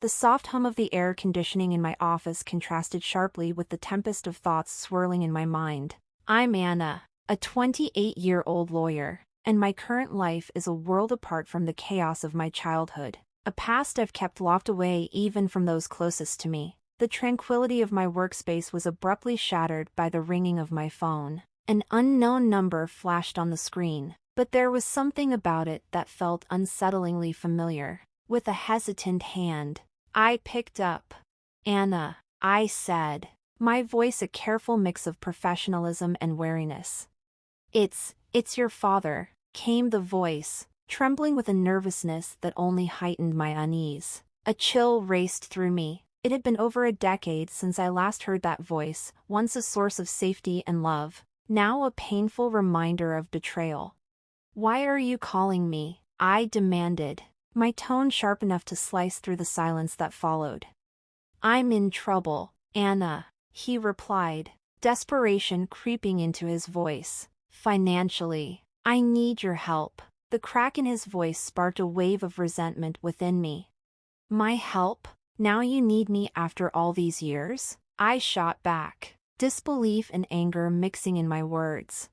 The soft hum of the air conditioning in my office contrasted sharply with the tempest of thoughts swirling in my mind. I'm Anna, a 28-year-old lawyer, and my current life is a world apart from the chaos of my childhood. A past I've kept locked away even from those closest to me. The tranquility of my workspace was abruptly shattered by the ringing of my phone. An unknown number flashed on the screen, but there was something about it that felt unsettlingly familiar. With a hesitant hand, I picked up. "Anna," I said, my voice a careful mix of professionalism and wariness. It's your father," came the voice, trembling with a nervousness that only heightened my unease. A chill raced through me. It had been over a decade since I last heard that voice, once a source of safety and love, now a painful reminder of betrayal. "Why are you calling me?" I demanded, my tone sharp enough to slice through the silence that followed. "I'm in trouble, Anna," he replied, desperation creeping into his voice. "Financially. I need your help." The crack in his voice sparked a wave of resentment within me. "My help? Now you need me after all these years?" I shot back, disbelief and anger mixing in my words.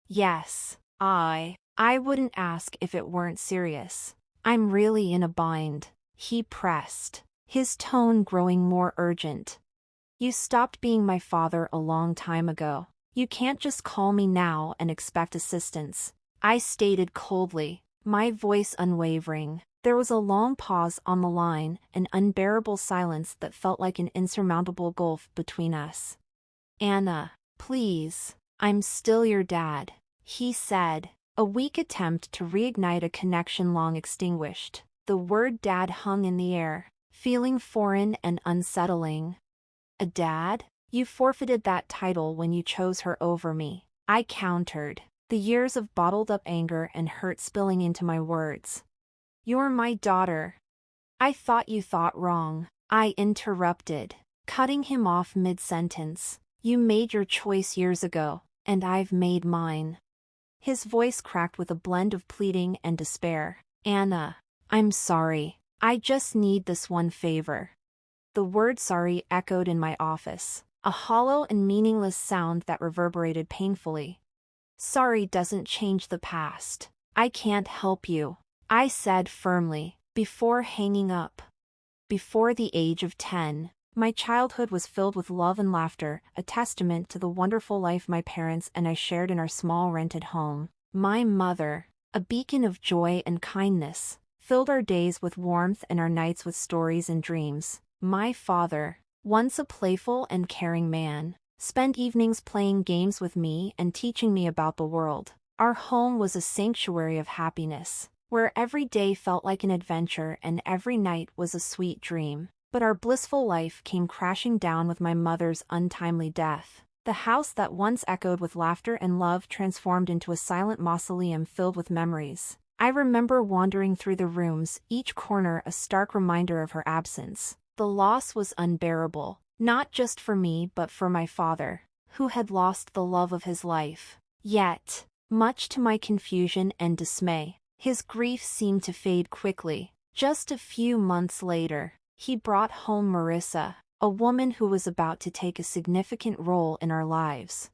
"Yes, I wouldn't ask if it weren't serious. I'm really in a bind," he pressed, his tone growing more urgent. "You stopped being my father a long time ago. You can't just call me now and expect assistance," I stated coldly, my voice unwavering. There was a long pause on the line, an unbearable silence that felt like an insurmountable gulf between us. "Anna, please, I'm still your dad," he said, a weak attempt to reignite a connection long extinguished. The word dad hung in the air, feeling foreign and unsettling. "A dad? You forfeited that title when you chose her over me," I countered, the years of bottled-up anger and hurt spilling into my words. "You're my daughter." "I thought you thought wrong," I interrupted, cutting him off mid-sentence. "You made your choice years ago, and I've made mine." His voice cracked with a blend of pleading and despair. "Anna, I'm sorry. I just need this one favor." The word sorry echoed in my office, a hollow and meaningless sound that reverberated painfully. "Sorry doesn't change the past. I can't help you," I said firmly, before hanging up. Before the age of 10, my childhood was filled with love and laughter, a testament to the wonderful life my parents and I shared in our small rented home. My mother, a beacon of joy and kindness, filled our days with warmth and our nights with stories and dreams. My father, once a playful and caring man, spent evenings playing games with me and teaching me about the world. Our home was a sanctuary of happiness, where every day felt like an adventure and every night was a sweet dream. But our blissful life came crashing down with my mother's untimely death. The house that once echoed with laughter and love transformed into a silent mausoleum filled with memories. I remember wandering through the rooms, each corner a stark reminder of her absence. The loss was unbearable, not just for me but for my father, who had lost the love of his life. Yet, much to my confusion and dismay, his grief seemed to fade quickly. Just a few months later, he brought home Marissa, a woman who was about to take a significant role in our lives.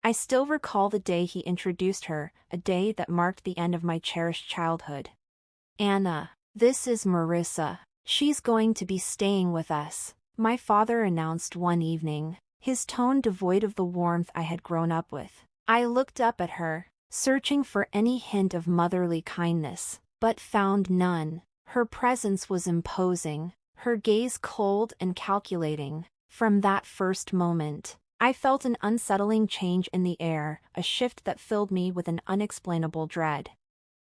I still recall the day he introduced her, a day that marked the end of my cherished childhood. "Anna, this is Marissa. She's going to be staying with us," my father announced one evening, his tone devoid of the warmth I had grown up with. I looked up at her, searching for any hint of motherly kindness, but found none. Her presence was imposing, her gaze cold and calculating. From that first moment, I felt an unsettling change in the air, a shift that filled me with an unexplainable dread.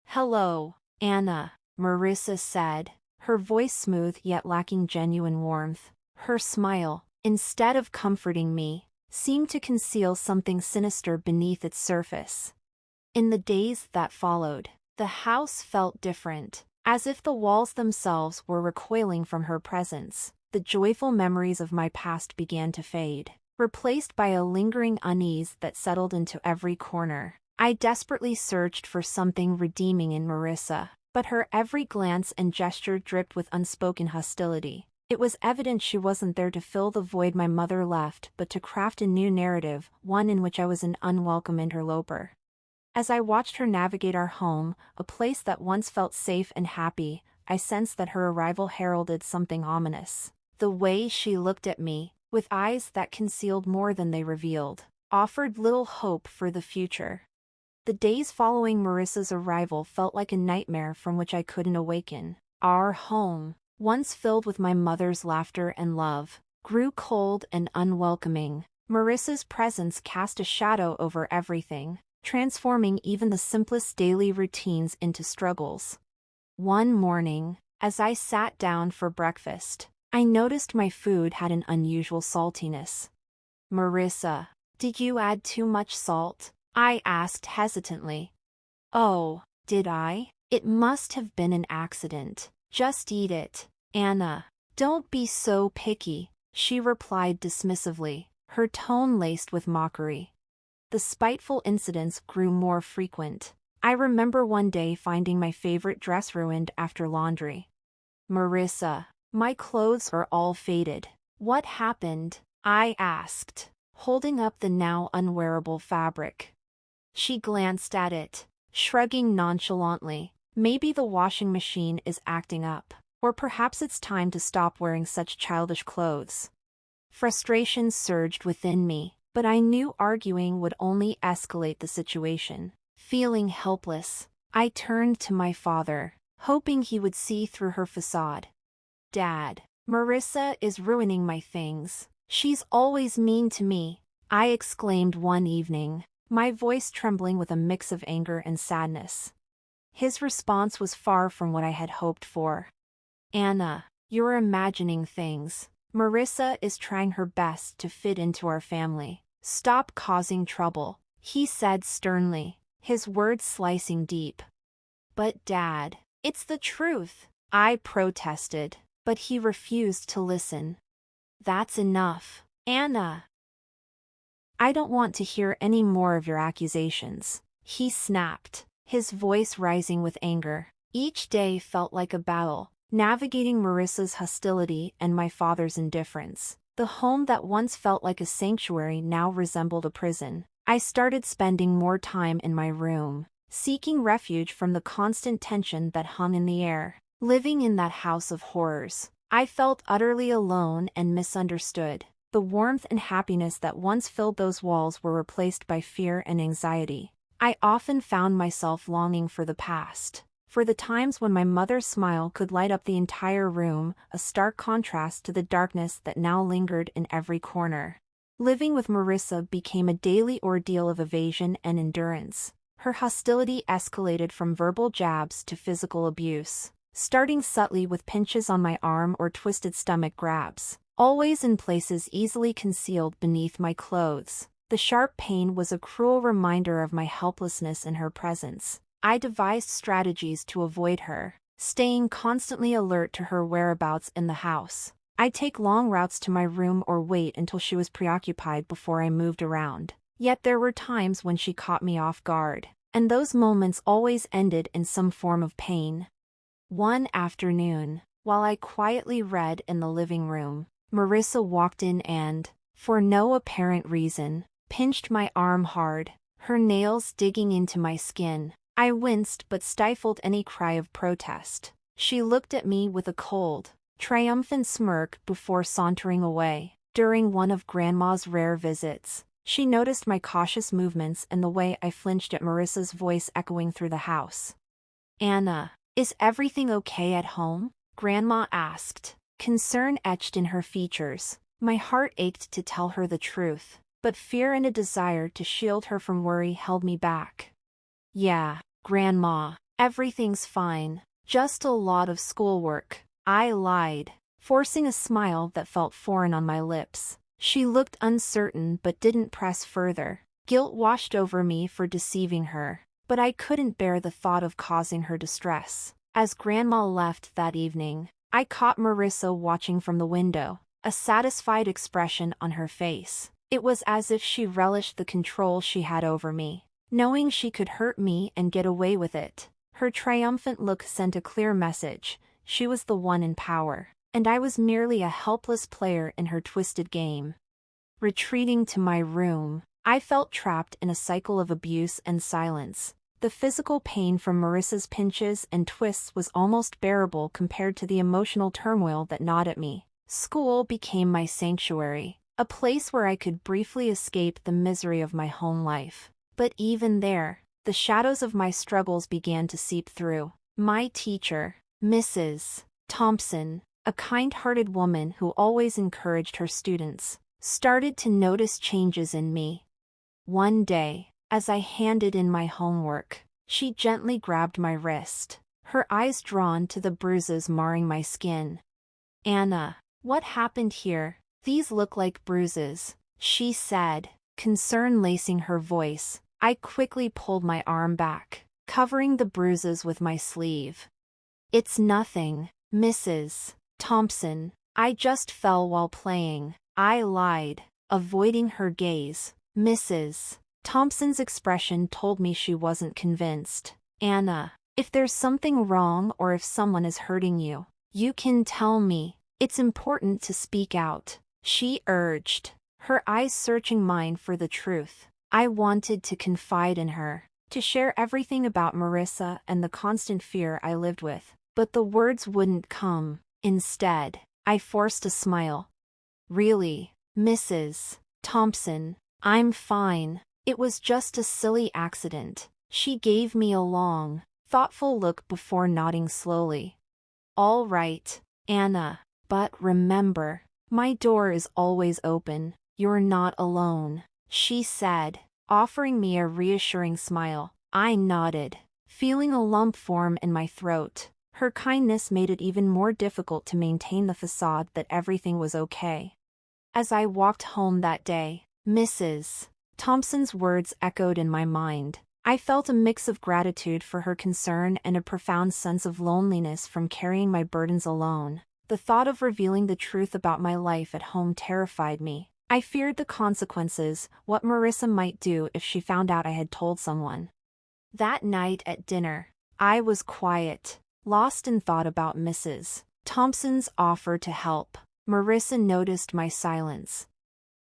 "Hello, Anna," Marissa said, her voice smooth yet lacking genuine warmth. Her smile, instead of comforting me, seemed to conceal something sinister beneath its surface. In the days that followed, the house felt different, as if the walls themselves were recoiling from her presence. The joyful memories of my past began to fade, replaced by a lingering unease that settled into every corner. I desperately searched for something redeeming in Marissa, but her every glance and gesture dripped with unspoken hostility. It was evident she wasn't there to fill the void my mother left, but to craft a new narrative, one in which I was an unwelcome interloper. As I watched her navigate our home, a place that once felt safe and happy, I sensed that her arrival heralded something ominous. The way she looked at me, with eyes that concealed more than they revealed, offered little hope for the future. The days following Marissa's arrival felt like a nightmare from which I couldn't awaken. Our home, once filled with my mother's laughter and love, grew cold and unwelcoming. Marissa's presence cast a shadow over everything, transforming even the simplest daily routines into struggles. One morning, as I sat down for breakfast, I noticed my food had an unusual saltiness. "Marissa, did you add too much salt?" I asked hesitantly. "Oh, did I? It must have been an accident. Just eat it, Anna. Don't be so picky," she replied dismissively, her tone laced with mockery. The spiteful incidents grew more frequent. I remember one day finding my favorite dress ruined after laundry. "Marissa, my clothes are all faded. What happened?" I asked, holding up the now unwearable fabric. She glanced at it, shrugging nonchalantly. "Maybe the washing machine is acting up, or perhaps it's time to stop wearing such childish clothes." Frustration surged within me, but I knew arguing would only escalate the situation. Feeling helpless, I turned to my father, hoping he would see through her facade. "Dad, Marissa is ruining my things. She's always mean to me," I exclaimed one evening, my voice trembling with a mix of anger and sadness. His response was far from what I had hoped for. "Anna, you're imagining things. Marissa is trying her best to fit into our family. Stop causing trouble," he said sternly, his words slicing deep. "But Dad, it's the truth," I protested, but he refused to listen. "That's enough, Anna. I don't want to hear any more of your accusations," he snapped, his voice rising with anger. Each day felt like a battle, navigating Marissa's hostility and my father's indifference. The home that once felt like a sanctuary now resembled a prison. I started spending more time in my room, seeking refuge from the constant tension that hung in the air. Living in that house of horrors, I felt utterly alone and misunderstood. The warmth and happiness that once filled those walls were replaced by fear and anxiety. I often found myself longing for the past, for the times when my mother's smile could light up the entire room, a stark contrast to the darkness that now lingered in every corner. Living with Marissa became a daily ordeal of evasion and endurance. Her hostility escalated from verbal jabs to physical abuse, starting subtly with pinches on my arm or twisted stomach grabs, always in places easily concealed beneath my clothes. The sharp pain was a cruel reminder of my helplessness in her presence. I devised strategies to avoid her, staying constantly alert to her whereabouts in the house. I'd take long routes to my room or wait until she was preoccupied before I moved around. Yet there were times when she caught me off guard, and those moments always ended in some form of pain. One afternoon, while I quietly read in the living room, Marissa walked in and, for no apparent reason, pinched my arm hard, her nails digging into my skin. I winced but stifled any cry of protest. She looked at me with a cold, triumphant smirk before sauntering away. During one of Grandma's rare visits, she noticed my cautious movements and the way I flinched at Marissa's voice echoing through the house. "Anna, is everything okay at home?" Grandma asked, concern etched in her features. My heart ached to tell her the truth, but fear and a desire to shield her from worry held me back. "Yeah, Grandma, everything's fine, just a lot of schoolwork," I lied, forcing a smile that felt foreign on my lips. She looked uncertain but didn't press further. Guilt washed over me for deceiving her, but I couldn't bear the thought of causing her distress. As Grandma left that evening, I caught Marissa watching from the window, a satisfied expression on her face. It was as if she relished the control she had over me, knowing she could hurt me and get away with it. Her triumphant look sent a clear message: she was the one in power, and I was merely a helpless player in her twisted game. Retreating to my room, I felt trapped in a cycle of abuse and silence. The physical pain from Marissa's pinches and twists was almost bearable compared to the emotional turmoil that gnawed at me. School became my sanctuary, a place where I could briefly escape the misery of my home life. But even there, the shadows of my struggles began to seep through. My teacher, Mrs. Thompson, a kind-hearted woman who always encouraged her students, started to notice changes in me. One day, as I handed in my homework, she gently grabbed my wrist, her eyes drawn to the bruises marring my skin. "Anna, what happened here? These look like bruises," she said, concern lacing her voice. I quickly pulled my arm back, covering the bruises with my sleeve. "It's nothing, Mrs. Thompson. I just fell while playing," I lied, avoiding her gaze. Mrs. Thompson's expression told me she wasn't convinced. "Anna, if there's something wrong or if someone is hurting you, you can tell me. It's important to speak out," she urged, her eyes searching mine for the truth. I wanted to confide in her, to share everything about Marissa and the constant fear I lived with, but the words wouldn't come. Instead, I forced a smile. "Really, Mrs. Thompson, I'm fine. It was just a silly accident." She gave me a long, thoughtful look before nodding slowly. "All right, Anna, but remember, my door is always open. You're not alone," she said, offering me a reassuring smile. I nodded, feeling a lump form in my throat. Her kindness made it even more difficult to maintain the facade that everything was okay. As I walked home that day, Mrs. Thompson's words echoed in my mind. I felt a mix of gratitude for her concern and a profound sense of loneliness from carrying my burdens alone. The thought of revealing the truth about my life at home terrified me. I feared the consequences, what Marissa might do if she found out I had told someone. That night at dinner, I was quiet, lost in thought about Mrs. Thompson's offer to help. Marissa noticed my silence.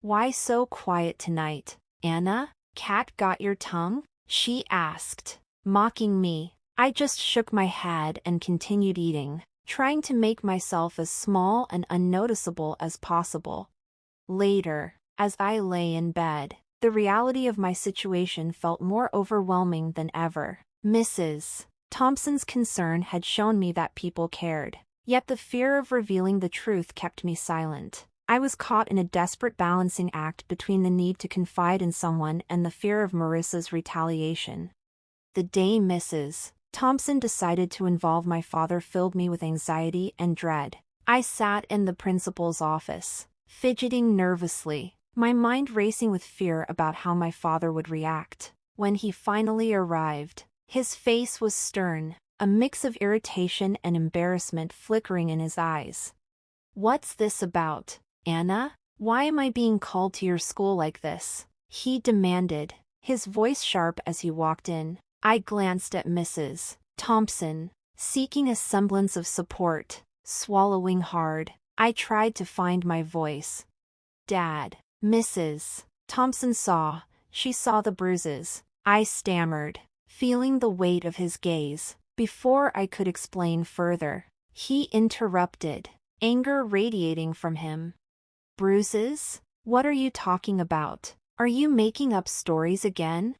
"Why so quiet tonight, Anna? Cat got your tongue?" she asked, mocking me. I just shook my head and continued eating, trying to make myself as small and unnoticeable as possible. Later, as I lay in bed, the reality of my situation felt more overwhelming than ever. Mrs. Thompson's concern had shown me that people cared, yet the fear of revealing the truth kept me silent. I was caught in a desperate balancing act between the need to confide in someone and the fear of Marissa's retaliation. The day Mrs. Thompson decided to involve my father filled me with anxiety and dread. I sat in the principal's office, fidgeting nervously, my mind racing with fear about how my father would react. When he finally arrived, his face was stern, a mix of irritation and embarrassment flickering in his eyes. "What's this about, Anna? Why am I being called to your school like this?" he demanded, his voice sharp as he walked in. I glanced at Mrs. Thompson, seeking a semblance of support. Swallowing hard, I tried to find my voice. "Dad." Mrs. Thompson saw. She saw the bruises. I stammered, feeling the weight of his gaze. Before I could explain further, he interrupted, anger radiating from him. "Bruises? What are you talking about? Are you making up stories again?"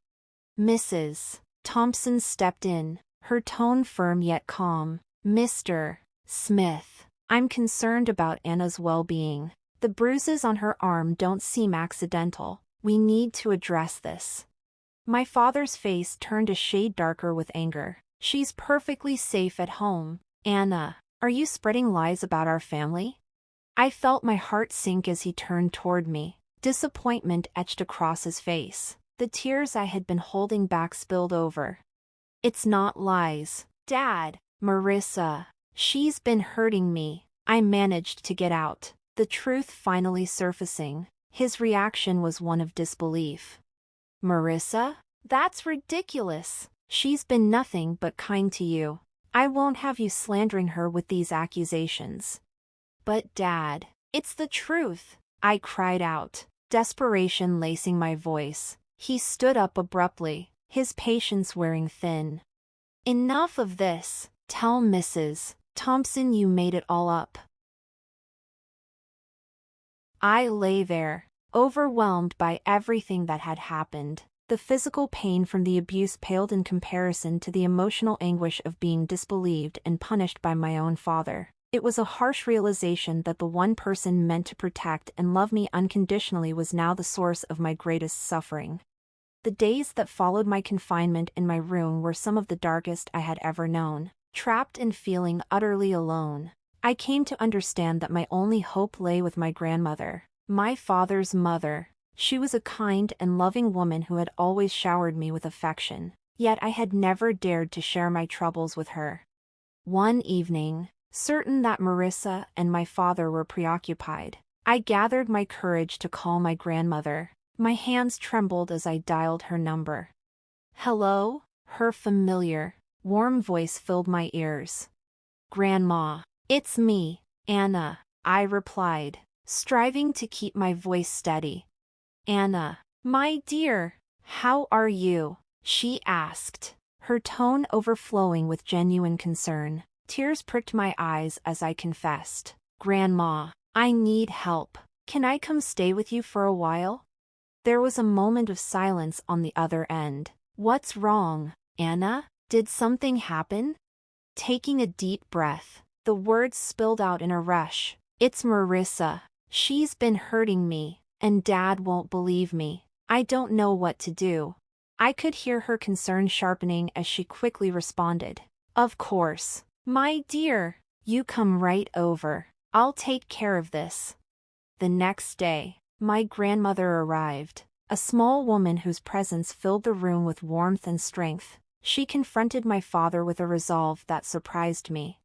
Mrs. Thompson stepped in, her tone firm yet calm. "Mr. Smith, I'm concerned about Anna's well-being. The bruises on her arm don't seem accidental. We need to address this." My father's face turned a shade darker with anger. "She's perfectly safe at home. Anna, are you spreading lies about our family?" I felt my heart sink as he turned toward me. Disappointment etched across his face. The tears I had been holding back spilled over. "It's not lies, Dad. Marissa, she's been hurting me." I managed to get out, the truth finally surfacing. His reaction was one of disbelief. "Marissa? That's ridiculous. She's been nothing but kind to you. I won't have you slandering her with these accusations." "But Dad, it's the truth," I cried out, desperation lacing my voice. He stood up abruptly, his patience wearing thin. "Enough of this. Tell Mrs. Thompson you made it all up." I lay there, overwhelmed by everything that had happened. The physical pain from the abuse paled in comparison to the emotional anguish of being disbelieved and punished by my own father. It was a harsh realization that the one person meant to protect and love me unconditionally was now the source of my greatest suffering. The days that followed my confinement in my room were some of the darkest I had ever known. Trapped and feeling utterly alone, I came to understand that my only hope lay with my grandmother, my father's mother. She was a kind and loving woman who had always showered me with affection, yet I had never dared to share my troubles with her. One evening, certain that Marissa and my father were preoccupied, I gathered my courage to call my grandmother. My hands trembled as I dialed her number. "Hello?" Her familiar, warm voice filled my ears. "Grandma, it's me, Anna," I replied, striving to keep my voice steady. "Anna, my dear, how are you?" she asked, her tone overflowing with genuine concern. Tears pricked my eyes as I confessed. "Grandma, I need help. Can I come stay with you for a while?" There was a moment of silence on the other end. "What's wrong, Anna? Did something happen?" Taking a deep breath, the words spilled out in a rush. "It's Marissa. She's been hurting me, and Dad won't believe me. I don't know what to do." I could hear her concern sharpening as she quickly responded. "Of course, my dear. You come right over. I'll take care of this." The next day, my grandmother arrived, a small woman whose presence filled the room with warmth and strength. She confronted my father with a resolve that surprised me.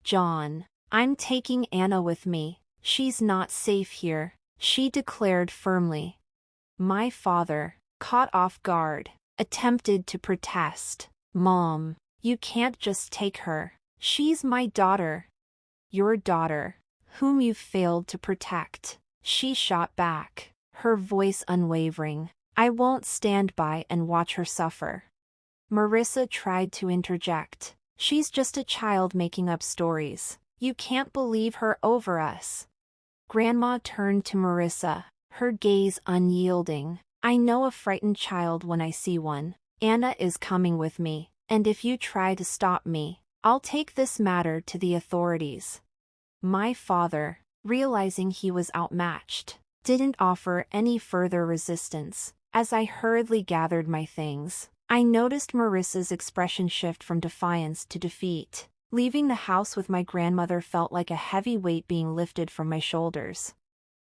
"John, I'm taking Anna with me. She's not safe here," she declared firmly. My father, caught off guard, attempted to protest. "Mom, you can't just take her. She's my daughter." "Your daughter, whom you've failed to protect," she shot back, her voice unwavering. "I won't stand by and watch her suffer." Marissa tried to interject. "She's just a child making up stories. You can't believe her over us." Grandma turned to Marissa, her gaze unyielding. "I know a frightened child when I see one. Anna is coming with me, and if you try to stop me, I'll take this matter to the authorities." My father, realizing he was outmatched, didn't offer any further resistance. As I hurriedly gathered my things, I noticed Marissa's expression shift from defiance to defeat. Leaving the house with my grandmother felt like a heavy weight being lifted from my shoulders.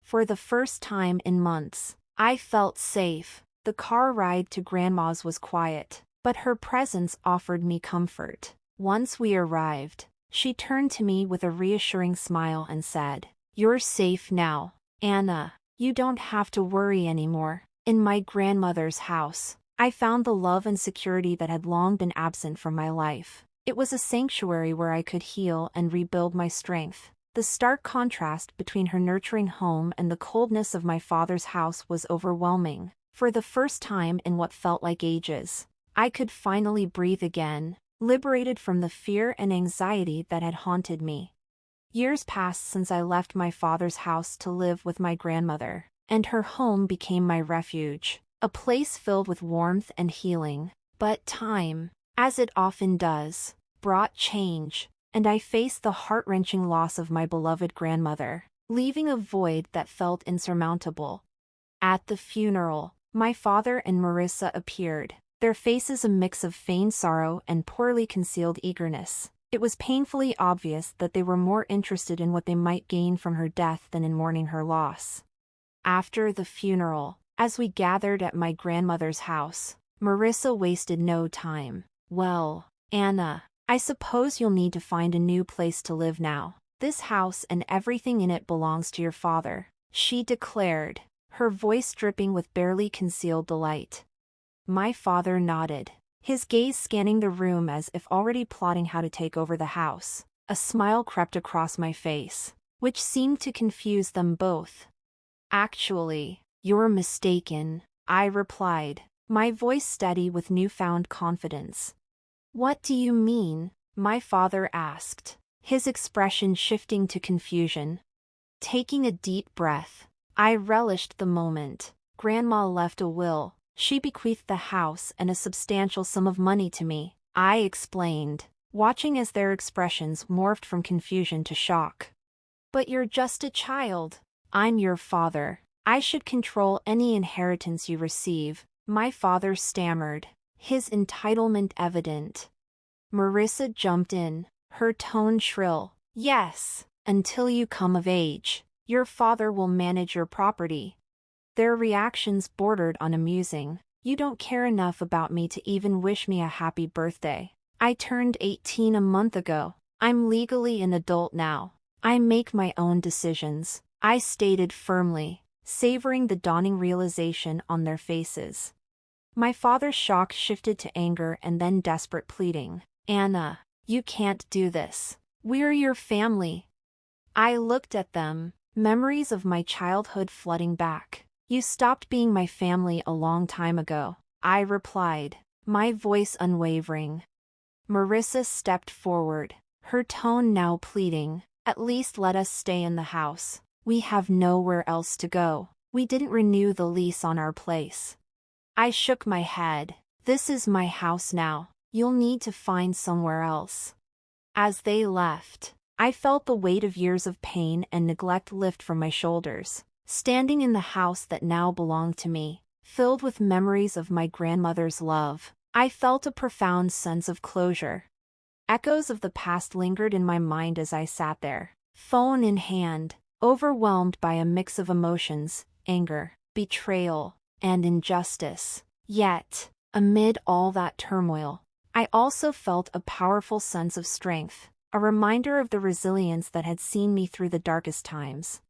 For the first time in months, I felt safe. The car ride to Grandma's was quiet, but her presence offered me comfort. Once we arrived, she turned to me with a reassuring smile and said, "You're safe now, Anna. You don't have to worry anymore." In my grandmother's house, I found the love and security that had long been absent from my life. It was a sanctuary where I could heal and rebuild my strength. The stark contrast between her nurturing home and the coldness of my father's house was overwhelming. For the first time in what felt like ages, I could finally breathe again, liberated from the fear and anxiety that had haunted me. Years passed since I left my father's house to live with my grandmother, and her home became my refuge, a place filled with warmth and healing. But time, as it often does, brought change, and I faced the heart-wrenching loss of my beloved grandmother, leaving a void that felt insurmountable. At the funeral, my father and Marissa appeared, their faces a mix of feigned sorrow and poorly concealed eagerness. It was painfully obvious that they were more interested in what they might gain from her death than in mourning her loss. After the funeral, as we gathered at my grandmother's house, Marissa wasted no time. "Well, Anna, I suppose you'll need to find a new place to live now. This house and everything in it belongs to your father," she declared, her voice dripping with barely concealed delight. My father nodded, his gaze scanning the room as if already plotting how to take over the house. A smile crept across my face, which seemed to confuse them both. "Actually, you're mistaken," I replied, my voice steady with newfound confidence. "What do you mean?" my father asked, his expression shifting to confusion. Taking a deep breath, I relished the moment. "Grandma left a will. She bequeathed the house and a substantial sum of money to me," I explained, watching as their expressions morphed from confusion to shock. "But you're just a child. I'm your father. I should control any inheritance you receive," my father stammered, his entitlement evident. Marissa jumped in, her tone shrill. "Yes, until you come of age, your father will manage your property." Their reactions bordered on amusing. "You don't care enough about me to even wish me a happy birthday. I turned 18 a month ago. I'm legally an adult now. I make my own decisions," I stated firmly, savoring the dawning realization on their faces. My father's shock shifted to anger and then desperate pleading. "Anna, you can't do this. We're your family." I looked at them, memories of my childhood flooding back. "You stopped being my family a long time ago," I replied, my voice unwavering. Marissa stepped forward, her tone now pleading. "At least let us stay in the house. We have nowhere else to go. We didn't renew the lease on our place." I shook my head. "This is my house now. You'll need to find somewhere else." As they left, I felt the weight of years of pain and neglect lift from my shoulders. Standing in the house that now belonged to me, filled with memories of my grandmother's love, I felt a profound sense of closure. Echoes of the past lingered in my mind as I sat there, phone in hand, overwhelmed by a mix of emotions: anger, betrayal, and injustice. Yet, amid all that turmoil, I also felt a powerful sense of strength, a reminder of the resilience that had seen me through the darkest times.